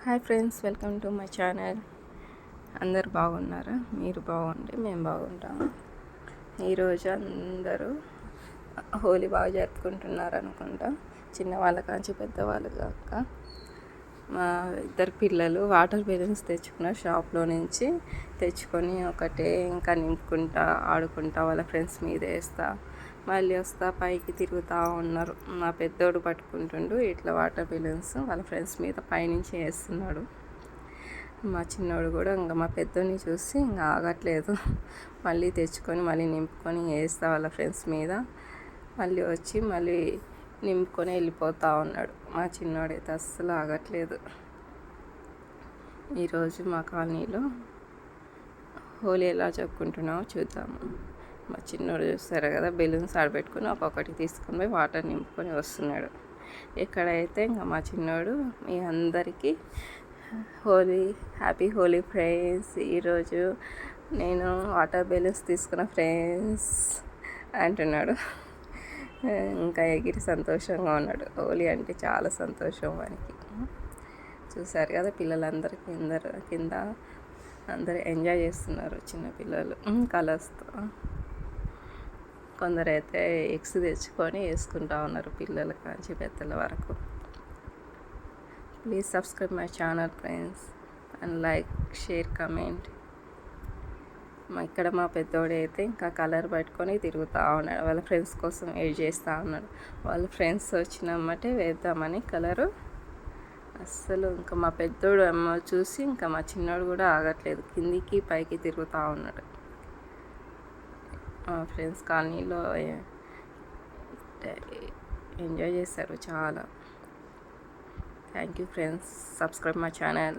Hi friends, welcome to my channel. అందరు బాగున్నారా? మీరు బాగుంటే మేము బాగుంటాము. ఈరోజు అందరూ హోలీ బాగా జరుపుకుంటున్నారు అనుకుంటా. చిన్నవాళ్ళ కాంచి పెద్దవాళ్ళు కాక మా ఇద్దరు పిల్లలు వాటర్ బెలూన్స్ తెచ్చుకున్నారు. షాప్లో నుంచి తెచ్చుకొని ఒకటే ఇంకా నింపుకుంటా ఆడుకుంటా వాళ్ళ ఫ్రెండ్స్ మీద వేస్తా మళ్ళీ వస్తా పైకి తిరుగుతూ ఉన్నారు. మా పెద్దోడు పట్టుకుంటుండు ఇట్లా వాటర్ బెలూన్స్ వాళ్ళ ఫ్రెండ్స్ మీద పైనుంచి వేస్తున్నాడు. మా చిన్నోడు కూడా ఇంకా మా పెద్దోడిని చూసి ఇంకా ఆగట్లేదు. మళ్ళీ తెచ్చుకొని మళ్ళీ నింపుకొని వేస్తా వాళ్ళ ఫ్రెండ్స్ మీద. మళ్ళీ వచ్చి మళ్ళీ నింపుకొని వెళ్ళిపోతూ ఉన్నాడు. మా చిన్నోడైతే అస్సలు ఆగట్లేదు. ఈరోజు మా కాలనీలో హోలీ ఎలా జరుపుకుంటున్నామో చూద్దాము. మా చిన్నోడు చూస్తారు కదా, బెలూన్స్ ఆడబెట్టుకుని ఒక్కొక్కటి తీసుకొని పోయి వాటర్ నింపుకొని వస్తున్నాడు. ఎక్కడైతే ఇంకా మా చిన్నోడు మీ అందరికీ హ్యాపీ హోలీ ఫ్రెండ్స్. ఈరోజు నేను వాటర్ బెలూన్స్ తీసుకున్న ఫ్రెండ్స్ అంటున్నాడు. ఇంకా ఎగిరి సంతోషంగా ఉన్నాడు. హోలీ అంటే చాలా సంతోషం వానికి. చూసారు కదా, పిల్లలందరూ కింద అందరూ ఎంజాయ్ చేస్తున్నారు. చిన్నపిల్లలు కలర్స్తో. కొందరైతే ఎగ్స్ తెచ్చుకొని వేసుకుంటా ఉన్నారు, పిల్లల కాంచి పెద్దల వరకు. Please subscribe my channel friends and like, share, comment. ఇక్కడ మా పెద్దోడు అయితే ఇంకా కలర్ పట్టుకొని తిరుగుతూ ఉన్నాడు. వాళ్ళ ఫ్రెండ్స్ కోసం వెయిట్ చేస్తూ ఉన్నాడు. వాళ్ళ ఫ్రెండ్స్ వచ్చినమ్మటే వేద్దామని కలరు. అస్సలు ఇంకా మా పెద్దోడు అమ్మ చూసి ఇంకా మా చిన్నోడు కూడా ఆగట్లేదు. కిందికి పైకి తిరుగుతూ ఉన్నాడు. మా ఫ్రెండ్స్ కాలనీలో ఎంజాయ్ చేశారు చాలా. Thank you friends, subscribe my channel.